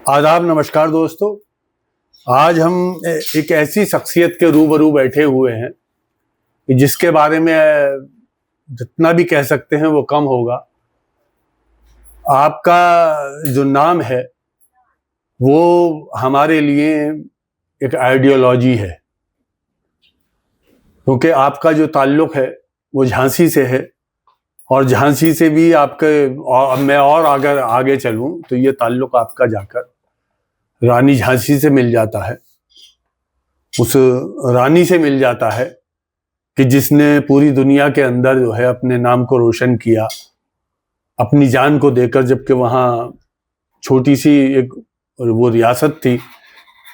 आदाब, नमस्कार दोस्तों। आज हम एक ऐसी शख्सियत के रूबरू बैठे हुए हैं कि जिसके बारे में जितना भी कह सकते हैं वो कम होगा। आपका जो नाम है वो हमारे लिए एक आइडियोलॉजी है, क्योंकि आपका जो ताल्लुक़ है वो झांसी से है और झांसी से भी मैं और अगर आगे चलूं तो ये ताल्लुक़ आपका जाकर रानी झांसी से मिल जाता है। उस रानी से मिल जाता है कि जिसने पूरी दुनिया के अंदर जो है अपने नाम को रोशन किया, अपनी जान को देकर, जबकि वहाँ छोटी सी एक वो रियासत थी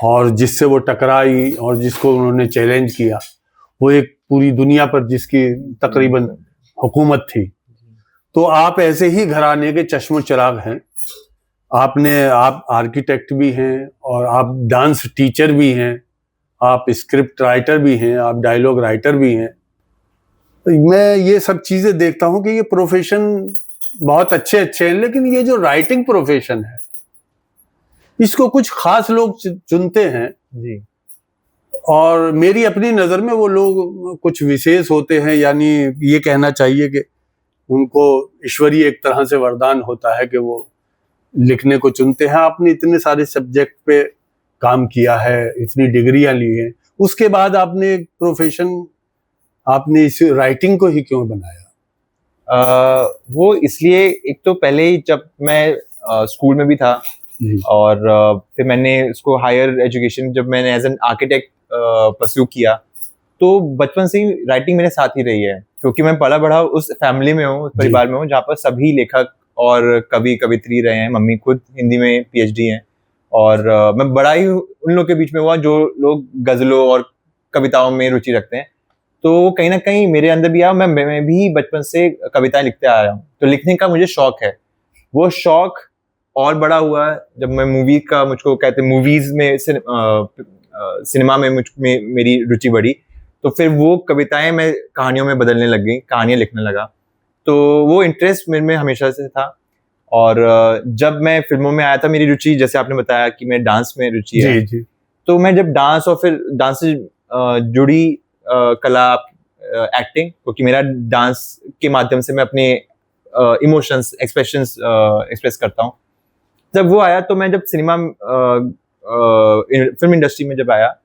और जिससे वो टकराई और जिसको उन्होंने चैलेंज किया, वो एक पूरी दुनिया पर जिसकी तकरीबन हुकूमत थी। तो आप ऐसे ही घराने के चश्मो चिराग हैं। आप आर्किटेक्ट भी हैं और आप डांस टीचर भी हैं, आप स्क्रिप्ट राइटर भी हैं, आप डायलॉग राइटर भी हैं। मैं ये सब चीज़ें देखता हूँ कि ये प्रोफेशन बहुत अच्छे हैं, लेकिन ये जो राइटिंग प्रोफेशन है इसको कुछ खास लोग चुनते हैं जी। और मेरी अपनी नज़र में वो लोग कुछ विशेष होते हैं। यानी ये कहना चाहिए कि उनको ईश्वरीय एक तरह से वरदान होता है कि वो लिखने को चुनते हैं। आपने इतने सारे सब्जेक्ट पे काम किया है, इतनी डिग्रियां ली हैं, उसके बाद आपने प्रोफेशन, आपने इस राइटिंग को ही क्यों बनाया? वो इसलिए, एक तो पहले ही जब मैं स्कूल में भी था और फिर मैंने उसको हायर एजुकेशन जब मैंने एज एन आर्किटेक्ट परस्यू किया, तो बचपन से ही राइटिंग मेरे साथ ही रही है, क्योंकि मैं पला बढ़ा उस फैमिली में हूँ, उस परिवार में हूँ जहाँ पर सभी लेखक और कवि कवित्री रहे हैं। मम्मी खुद हिंदी में पीएचडी हैं और मैं बड़ा ही उन लोग के बीच में हुआ जो लोग गजलों और कविताओं में रुचि रखते हैं। तो कहीं ना कहीं मेरे अंदर भी आया। मैं भी बचपन से कविताएं लिखते आया हूँ, तो लिखने का मुझे शौक है। वो शौक और बड़ा हुआ जब मैं मुझको कहते हैं मूवीज में सिनेमा में मेरी रुचि बढ़ी, तो फिर वो कविताएं मैं कहानियों में बदलने लग गई, कहानियां लिखने लगा। तो वो इंटरेस्ट मेरे में हमेशा से था। और जब मैं फिल्मों में आया था, मेरी रुचि, जैसे आपने बताया कि मैं डांस में रुचि है, जी। तो मैं जब डांस और फिर डांस से जुड़ी कला, एक्टिंग, क्योंकि मेरा डांस के माध्यम से मैं अपने इमोशंस एक्सप्रेस करता हूँ, जब वो आया तो मैं जब फिल्म इंडस्ट्री में जब आया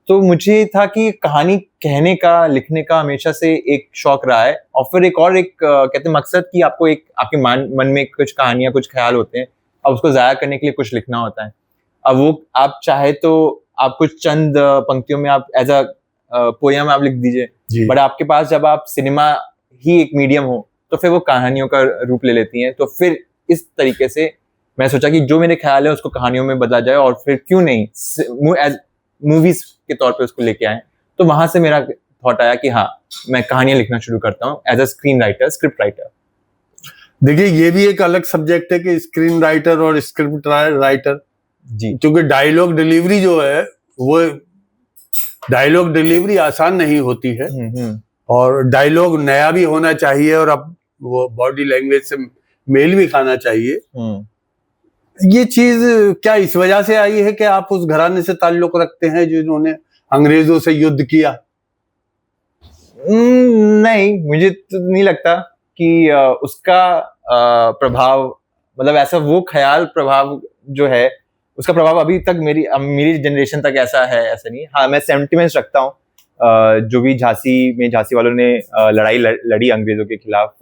तो मुझे था कि कहानी कहने का, लिखने का हमेशा से एक शौक रहा है। और फिर एक कहते हैं मकसद कि आपको आपके मन में कुछ कहानियां, कुछ ख्याल होते हैं, अब उसको जाया करने के लिए कुछ लिखना होता है। अब वो आप चाहे तो आप कुछ चंद पंक्तियों में आप एज अ पोयम आप लिख दीजिए, बट आपके पास जब आप सिनेमा ही एक मीडियम हो तो फिर वो कहानियों का रूप ले लेती हैं। तो फिर इस तरीके से मैं सोचा कि जो मेरे ख्याल है उसको कहानियों में बदला जाए, और फिर क्यों नहीं एज मूवीज के तौर पे उसको लेके आए। तो वहां से मेरा थॉट आया कि हाँ, मैं कहानियां लिखना शुरू करता हूँ as a screenwriter, scriptwriter. देखिए, ये भी एक अलग सब्जेक्ट है कि स्क्रीन राइटर और स्क्रिप्ट राइटर जी, क्योंकि डायलॉग डिलीवरी जो है वो डायलॉग डिलीवरी आसान नहीं होती है और डायलॉग नया भी होना चाहिए और अब वो बॉडी लैंग्वेज से मेल भी खाना चाहिए। ये चीज क्या इस वजह से आई है कि आप उस घराने से ताल्लुक रखते हैं जिन्होंने अंग्रेजों से युद्ध किया? नहीं, मुझे तो नहीं लगता कि उसका प्रभाव, मतलब ऐसा वो ख्याल प्रभाव जो है उसका प्रभाव अभी तक मेरी जनरेशन तक ऐसा है, ऐसा नहीं। हाँ, मैं सेंटिमेंट्स रखता हूँ। जो भी झांसी वालों ने लड़ाई लड़ी अंग्रेजों के खिलाफ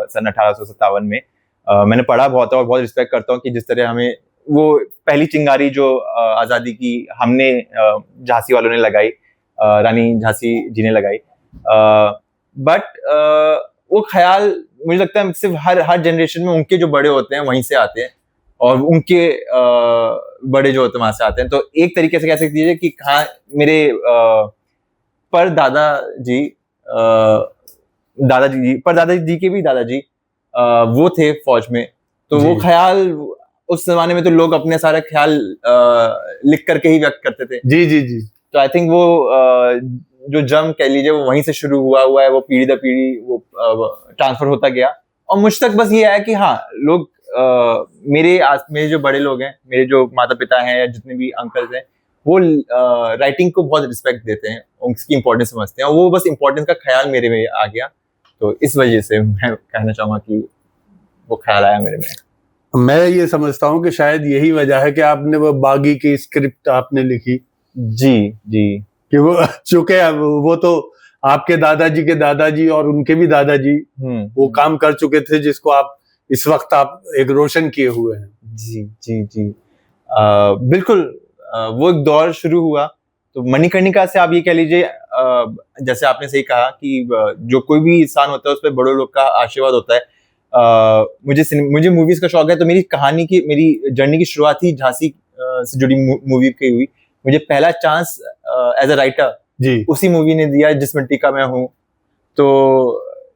सन 1857 में, मैंने पढ़ा बहुत है और बहुत रिस्पेक्ट करता हूँ कि जिस तरह हमें वो पहली चिंगारी जो आज़ादी की हमने झांसी वालों ने लगाई, रानी झांसी जी ने लगाई। बट वो ख्याल मुझे लगता है सिर्फ हर जनरेशन में उनके जो बड़े होते हैं वहीं से आते हैं और उनके बड़े जो होते हैं वहां से आते हैं। तो एक तरीके से कह सकते हैं कि हाँ, मेरे पर दादाजी के भी दादाजी वो थे फौज में, तो वो ख्याल उस जमाने में तो लोग अपने सारे ख्याल लिख करके ही व्यक्त करते थे। जी। तो आई थिंक वो जो जंग कह लीजिए वो वहीं से शुरू हुआ है, वो पीढ़ी दर पीढ़ी वो ट्रांसफर होता गया और मुझ तक बस ये आया कि हाँ, लोग मेरे जो बड़े लोग हैं, मेरे जो माता पिता हैं या जितने भी अंकल्स हैं, वो राइटिंग को बहुत रिस्पेक्ट देते हैं, उसकी इम्पोर्टेंस समझते हैं, और वो बस इम्पोर्टेंस का ख्याल मेरे में आ गया, तो इस वजह से मैं कहना चाहूँगा कि वो ख्याल आया मेरे में। मैं ये समझता हूँ कि शायद यही वजह है कि आपने वो बागी की स्क्रिप्ट आपने लिखी। जी जी। कि वो चूंकि वो तो आपके दादाजी और उनके भी दादाजी वो काम कर चुके थे जिसको आप इस वक्त आप एक रोशन किए हुए हैं। जी जी जी। बिल्कुल। वो एक दौर शुरू हुआ तो मणिकर्णिका से आप ये कह लीजिए, जैसे आपने सही कहा कि जो कोई भी इंसान होता है उस पर बड़ों लोग का आशीर्वाद होता है। मुझे मूवीज का शौक है, तो मेरी जर्नी की शुरुआत ही झांसी से जुड़ी मूवी की हुई। मुझे पहला चांस एज अ राइटर जी उसी मूवी ने दिया जिस मिट्टी का मैं हूँ। तो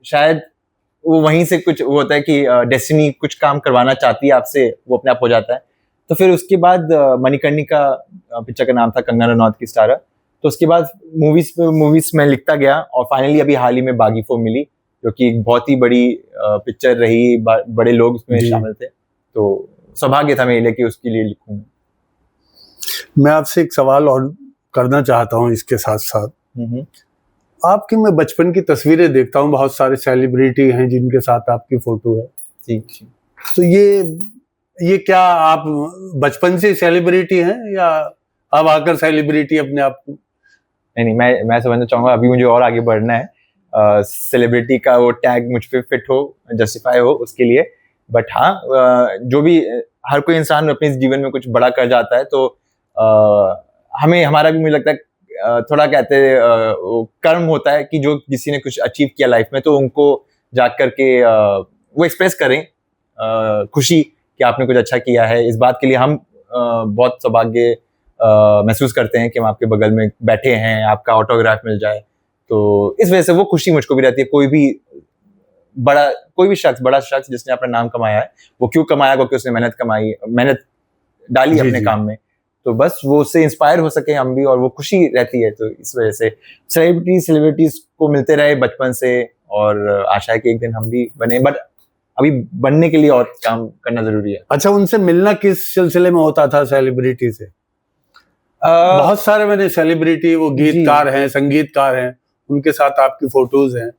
शायद वो वहीं से कुछ वो होता है कि डेस्टिनी कुछ काम करवाना चाहती है आपसे, वो अपने आप हो जाता है। तो फिर उसके बाद मणिकर्णिका पिक्चर का नाम था, कंगना रनौत की स्टारर। तो उसके बाद मूवीज में लिखता गया और फाइनली अभी हाल ही में बागी 4 मिली, जो कि एक बहुत ही बड़ी पिक्चर रही, बड़े लोग उसमें शामिल थे, तो सौभाग्य था मेरे लिए कि उसके लिए लिखूं। मैं आपसे एक सवाल और करना चाहता हूँ इसके साथ साथ। आपकी मैं बचपन की तस्वीरें देखता हूँ, बहुत सारे सेलिब्रिटी हैं जिनके साथ आपकी फोटो है। जी। तो ये क्या आप बचपन से सेलिब्रिटी हैं या अब आकर सेलिब्रिटी अपने आप को? नहीं, मैं समझना चाहूंगा अभी मुझे और आगे बढ़ना है, सेलिब्रिटी का वो टैग मुझ पे फिट हो, जस्टिफाई हो उसके लिए। बट हाँ, जो भी हर कोई इंसान अपने जीवन में कुछ बड़ा कर जाता है, तो हमें हमारा भी मुझे लगता है थोड़ा कहते हैं कर्म होता है कि जो किसी ने कुछ अचीव किया लाइफ में, तो उनको जा करके वो एक्सप्रेस करें खुशी कि आपने कुछ अच्छा किया है। इस बात के लिए हम बहुत सौभाग्य महसूस करते हैं कि हम आपके बगल में बैठे हैं, आपका ऑटोग्राफ मिल जाए, तो इस वजह से वो खुशी मुझको भी रहती है। कोई भी बड़ा शख्स जिसने अपना नाम कमाया है, वो क्यों कमाया, क्योंकि उसने मेहनत डाली अपने काम में, तो बस वो उससे इंस्पायर हो सके हम भी, और वो खुशी रहती है। तो इस वजह से सेलिब्रिटीज को मिलते रहे बचपन से, और आशा है कि एक दिन हम भी बने, बट अभी बनने के लिए और काम करना जरूरी है। अच्छा, उनसे मिलना किस सिलसिले में होता था सेलिब्रिटी से? बहुत सारे मैंने सेलिब्रिटी, वो गीतकार हैं, संगीतकार हैं, उनके साथ आपकी फोटोज हैं।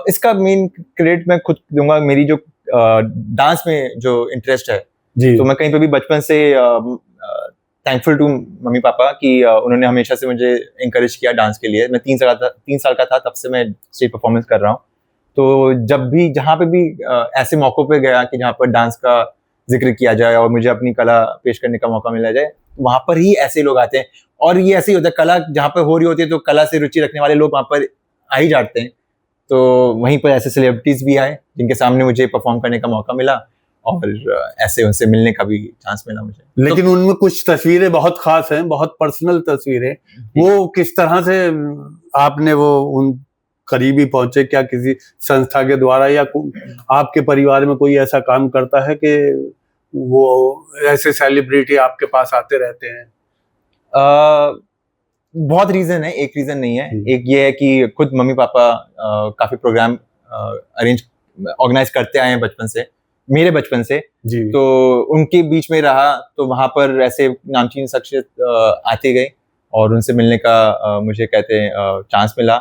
इसका मेन क्रेडिट मैं खुद दूंगा, मेरी जो डांस में जो इंटरेस्ट है जी। तो मैं कहीं पे भी बचपन से थैंकफुल टू मम्मी पापा कि उन्होंने हमेशा से मुझे इंकरेज किया डांस के लिए। मैं 3 साल का था तब से मैं स्टेज परफॉर्मेंस कर रहा हूँ। तो जब भी जहाँ पे भी ऐसे मौकों पे गया कि जहाँ पर डांस का जिक्र किया जाए और मुझे अपनी कला पेश करने का मौका मिला जाए, वहां पर ही ऐसे लोग आते हैं। और ये ऐसे ही होता है, कला जहाँ पर हो रही होती है तो कला से रुचि रखने वाले लोग वहां पर आ ही जाते हैं। तो वहीं पर ऐसे सेलिब्रिटीज भी आए जिनके सामने मुझे परफॉर्म करने का मौका मिला, और ऐसे उनसे मिलने का भी चांस मिला मुझे। लेकिन उनमें कुछ तस्वीरें बहुत खास हैं, बहुत पर्सनल तस्वीरें। वो किस तरह से आपने वो उन करीबी पहुंचे? क्या किसी संस्था के द्वारा, या आपके परिवार में कोई ऐसा काम करता है कि वो ऐसे सेलिब्रिटी आपके पास आते रहते हैं? बहुत रीजन है, एक रीजन नहीं है। एक ये है कि खुद मम्मी पापा काफी प्रोग्राम ऑर्गेनाइज करते आए हैं बचपन से, मेरे बचपन से जी। तो उनके बीच में रहा, तो वहां पर ऐसे नामचीन शख्सियत आते गए और उनसे मिलने का मुझे कहते हैं चांस मिला।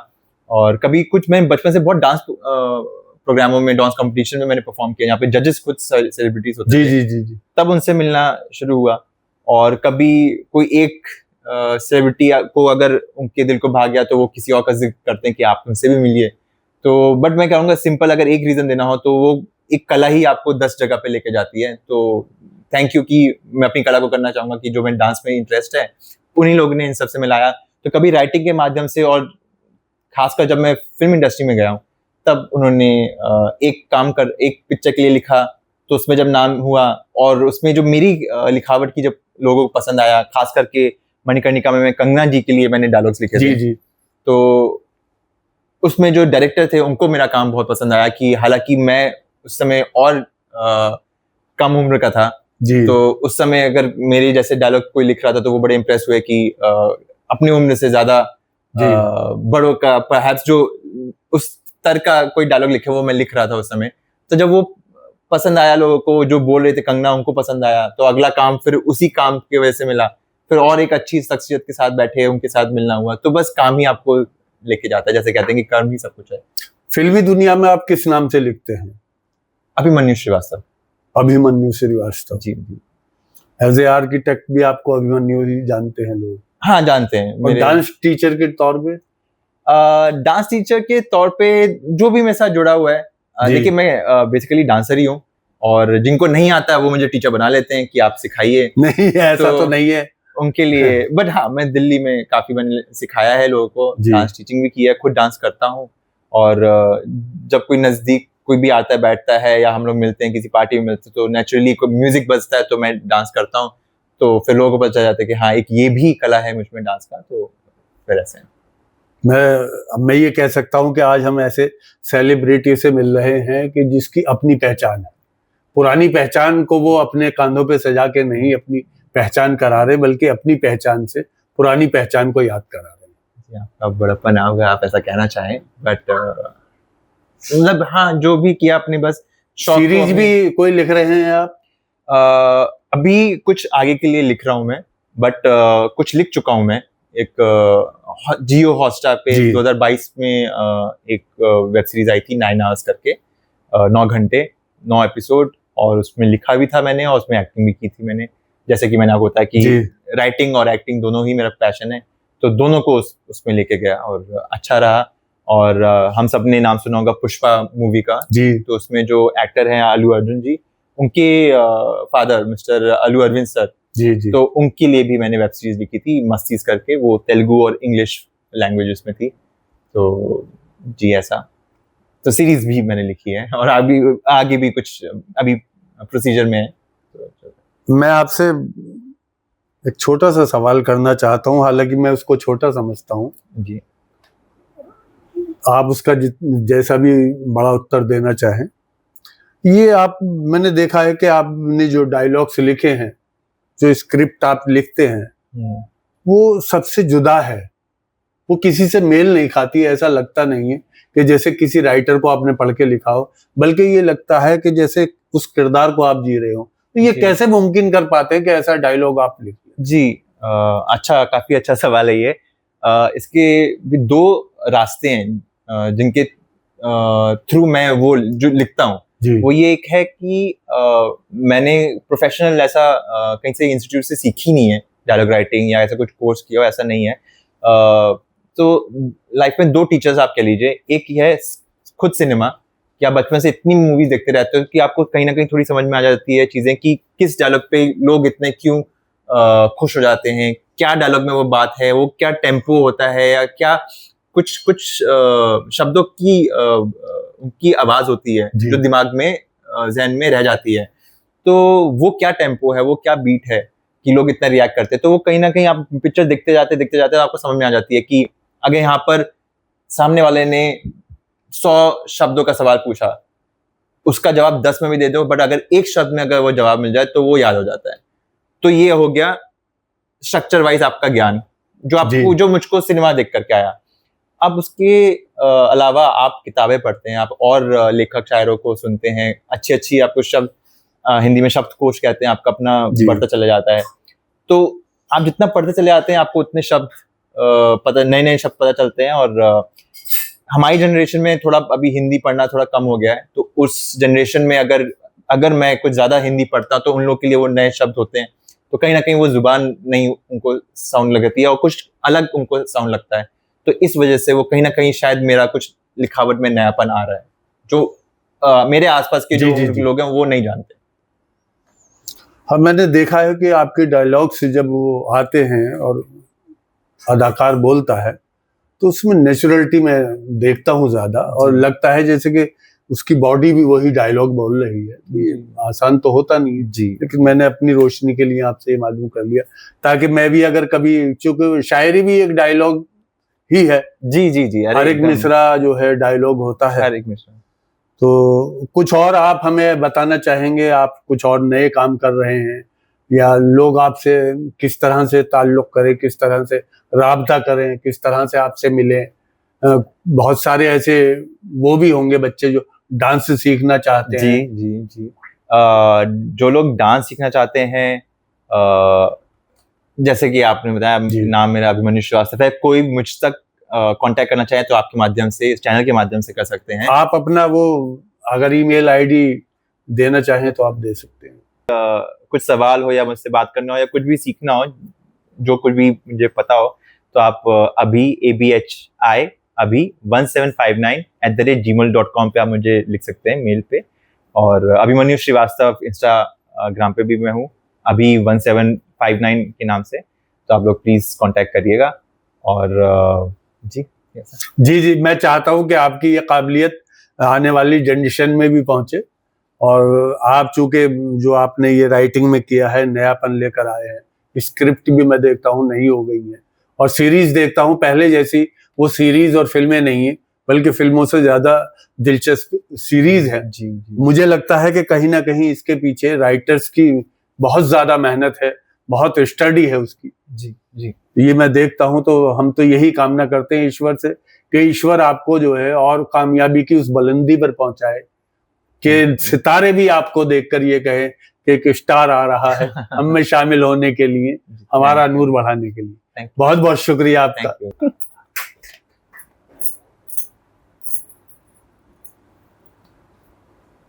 और कभी कुछ मैं बचपन से बहुत डांस प्रोग्रामों में, डांस कंपटीशन में मैंने परफॉर्म किया, यहाँ पे जजेस खुद सेलिब्रिटीज होते थे। जी। तब उनसे मिलना शुरू हुआ। और कभी कोई एक सेलिब्रिटी को अगर उनके दिल को भा गया तो वो किसी और का जिक्र करते हैं कि आप उनसे भी मिलिए। तो बट मैं कहूँगा सिंपल अगर एक रीजन देना हो तो वो एक कला ही आपको 10 जगह पे लेके जाती है। तो थैंक यू कि मैं अपनी कला को करना चाहूंगा कि जो मैं डांस में इंटरेस्ट है उन्हीं लोगों ने इन सबसे मिलाया। तो कभी राइटिंग के माध्यम से, और खासकर जब मैं फिल्म इंडस्ट्री में गया हूँ तब उन्होंने एक पिक्चर के लिए लिखा, तो उसमें जब नाम हुआ और उसमें जो मेरी लिखावट की जब लोगों को पसंद आया, खास करके मणिकर्णिका में मैं कंगना जी के लिए मैंने डायलॉग्स लिखे थे। जी। तो उसमें जो डायरेक्टर थे उनको मेरा काम बहुत पसंद आया, कि हालांकि मैं उस समय और कम उम्र का था जी। तो उस समय अगर मेरे जैसे डायलॉग कोई लिख रहा था तो वो बड़े इम्प्रेस हुए कि अपनी उम्र से ज्यादा बड़ों का परहैप्स जो उस स्तर का कोई डायलॉग लिखे वो मैं लिख रहा था उस समय। तो जब वो पसंद आया लोगों को, जो बोल रहे थे कंगना उनको पसंद आया, तो अगला काम फिर उसी काम की वजह से मिला, फिर और एक अच्छी शख्सियत के साथ बैठे उनके साथ मिलना हुआ, तो बस काम ही आपको लेके जाता है, जैसे कहते हैं कि कर्म ही सब कुछ है। फिल्मी दुनिया में आप किस नाम से लिखते हैं? अभिमन्यु श्रीवास्तव। अभिमन्यु श्रीवास्तव। जी जी। एज ए आर्किटेक्ट भी आपको अभिमन्यु ही जानते हैं लोग? हाँ जानते हैं। और डांस टीचर के तौर पे? डांस टीचर के तौर पे जो भी मेरे साथ जुड़ा हुआ है, देखिए मैं बेसिकली डांसर ही हूँ, और जिनको नहीं आता वो मुझे टीचर बना लेते हैं कि आप सिखाइए। नहीं ऐसा तो नहीं है उनके लिए, बट हाँ मैं दिल्ली में काफी मैंने सिखाया है लोगों को, डांस टीचिंग भी किया है, खुद डांस करता हूँ, और जब कोई नजदीक कोई भी आता है बैठता है या हम लोग मिलते हैं किसी पार्टी में मिलते हैं तो नेचुरली कोई म्यूजिक बजता है तो मैं डांस करता हूँ, तो फिर लोगों को पता चल जाता है कि हाँ एक ये भी कला है मुझमें डांस का, तो फिर ऐसे मैं ये कह सकता हूँ कि आज हम ऐसे सेलिब्रिटी से मिल रहे हैं कि जिसकी अपनी पहचान है, पुरानी पहचान को वो अपने कांधों पे सजा के नहीं अपनी पहचान करा रहे, बल्कि अपनी पहचान से पुरानी पहचान को याद करा रहे हैं। आपका बड़प्पन होगा, आप ऐसा कहना चाहें, बट मतलब हाँ जो भी किया अपने बस सीरीज भी कोई लिख रहे हैं आप? अभी कुछ आगे के लिए लिख रहा हूँ मैं, बट कुछ लिख चुका हूँ मैं। एक जियो हॉटस्टार पे 2022 में एक वेब सीरीज आई थी 9 आवर्स करके, 9 घंटे 9 एपिसोड, और उसमें लिखा भी था मैंने और उसमें एक्टिंग भी की थी मैंने। जैसे कि मैंने आपको बताया कि राइटिंग और एक्टिंग दोनों ही मेरा पैशन है, तो दोनों को उसमें लेके गया और अच्छा रहा। और हम सब ने नाम सुना होगा पुष्पा मूवी का जी, तो उसमें जो एक्टर हैं अल्लू अर्जुन जी, उनके फादर मिस्टर अल्लू अरविंद सर जी, तो उनके लिए भी मैंने वेब सीरीज लिखी थी मस्तीज करके, वो तेलुगु और इंग्लिश लैंग्वेजेस में थी। तो जी ऐसा, तो सीरीज भी मैंने लिखी है और अभी आगे भी कुछ अभी प्रोसीजर में है। मैं आपसे एक छोटा सा सवाल करना चाहता हूँ, हालांकि मैं उसको छोटा समझता हूँ जी, आप उसका जैसा भी बड़ा उत्तर देना चाहें। ये आप, मैंने देखा है कि आपने जो डायलॉग्स लिखे हैं, जो स्क्रिप्ट आप लिखते हैं, वो सबसे जुदा है, वो किसी से मेल नहीं खाती। ऐसा लगता नहीं है कि जैसे किसी राइटर को आपने पढ़ के लिखा हो, बल्कि ये लगता है कि जैसे उस किरदार को आप जी रहे हो। तो ये कैसे मुमकिन कर पाते हैं कि ऐसा डायलॉग आप लिखें? जी अच्छा, काफी अच्छा सवाल है ये। इसके भी दो रास्ते हैं जिनके थ्रू मैं वो जो लिखता हूँ। वो ये एक है कि मैंने प्रोफेशनल ऐसा कहीं से इंस्टीट्यूट से सीखी नहीं है डायलॉग राइटिंग या ऐसा कुछ कोर्स किया हो, ऐसा नहीं है। तो लाइफ में दो टीचर्स आप कह लीजिए, एक है खुद सिनेमा, कि आप बचपन से इतनी मूवीज देखते रहते हो कि आपको कहीं ना कहीं थोड़ी समझ में आ जाती है चीजें कि किस डायलॉग पे लोग इतने क्यों खुश हो जाते हैं, क्या डायलॉग में वो बात है, वो क्या टेम्पो होता है, या क्या कुछ शब्दों की उनकी आवाज होती है जो दिमाग में जहन में रह जाती है। तो वो क्या टेम्पो है, वो क्या बीट है कि लोग इतना रिएक्ट करते हैं। तो वो कहीं ना कहीं आप पिक्चर देखते जाते तो आपको समझ में आ जाती है कि अगर यहाँ पर सामने वाले ने 100 शब्दों का सवाल पूछा, उसका जवाब 10 में भी दे दो, बट अगर एक शब्द में अगर वो जवाब मिल जाए तो वो याद हो जाता है। तो ये हो गया स्ट्रक्चर वाइज आपका ज्ञान, जो आपको जो मुझको सिनेमा देख करके आया। अब उसके अलावा आप किताबें पढ़ते हैं, आप और लेखक शायरों को सुनते हैं, अच्छी आपको शब्द हिंदी में शब्दकोश कहते हैं, आपका अपना बढ़ता चला जाता है। तो आप जितना पढ़ते चले जाते हैं आपको उतने शब्द पता, नए शब्द पता चलते हैं। और हमारी जनरेशन में थोड़ा अभी हिंदी पढ़ना थोड़ा कम हो गया है, तो उस जनरेशन में अगर मैं कुछ ज्यादा हिंदी पढ़ता तो उन लोग के लिए वो नए शब्द होते हैं, तो कहीं ना कहीं वो जुबान नहीं उनको साउंड लगती है और कुछ अलग उनको साउंड लगता है। तो इस वजह से वो कहीं ना कहीं शायद मेरा कुछ लिखावट में नयापन आ रहा है, जो मेरे आसपास के जो लोग हैं वो नहीं जानते। हाँ, मैंने देखा है कि आपके डायलॉग्स जब वो आते हैं और अदाकार बोलता है तो उसमें नेचुरलिटी मैं देखता हूँ ज्यादा, और लगता है जैसे कि उसकी बॉडी भी वही डायलॉग बोल रही है। ये आसान तो होता नहीं जी, लेकिन मैंने अपनी रोशनी के लिए आपसे ये मालूम कर लिया, ताकि मैं भी अगर कभी, चूंकि शायरी भी एक डायलॉग ही है। जी, हर एक मिसरा जो है डायलॉग होता है, हर एक मिसरा। तो कुछ और आप हमें बताना चाहेंगे? आप कुछ और नए काम कर रहे हैं, या लोग आपसे किस तरह से ताल्लुक करें, किस तरह से राबता करें, किस तरह से आपसे मिलें? बहुत सारे ऐसे वो भी होंगे बच्चे जो डांस सीखना चाहते हैं। जी। जो लोग डांस सीखना चाहते हैं, जैसे कि आपने बताया, नाम मेरा अभिमन्यु श्रीवास्तव है, कोई मुझ तक कांटेक्ट करना चाहे तो आपके माध्यम से, इस चैनल के माध्यम से कर सकते हैं। आप अपना वो अगर ईमेल आईडी देना चाहें तो आप दे सकते हैं। कुछ सवाल हो या मुझसे बात करना हो या कुछ भी सीखना हो, जो कुछ भी मुझे पता हो, तो आप अभी ABHI अभी 1759@gmail.com पे आप मुझे लिख सकते हैं मेल पे। और अभिमन्यु श्रीवास्तव इंस्टाग्राम पे भी मैं हूँ, अभी 1759 के नाम से, तो आप लोग प्लीज कांटेक्ट करिएगा। और जी जी मैं चाहता हूँ कि आपकी ये काबिलियत आने वाली जनरेशन में भी पहुंचे, और आप चूंकि जो आपने ये राइटिंग में किया है, नयापन लेकर आए हैं। स्क्रिप्ट भी मैं देखता हूँ नई हो गई है, और सीरीज देखता हूँ, पहले जैसी वो सीरीज और फिल्में नहीं है, बल्कि फिल्मों से ज्यादा दिलचस्प सीरीज है। जी। मुझे लगता है कि कहीं ना कहीं इसके पीछे राइटर्स की बहुत ज्यादा मेहनत है, बहुत स्टडी है उसकी। जी ये मैं देखता हूं, तो हम तो यही कामना करते हैं ईश्वर से कि ईश्वर आपको जो है और कामयाबी की उस बुलंदी पर पहुंचाए कि सितारे भी आपको देखकर ये कहें कि एक स्टार आ रहा है हम में शामिल होने के लिए, हमारा नूर बढ़ाने के लिए। बहुत बहुत शुक्रिया आपका।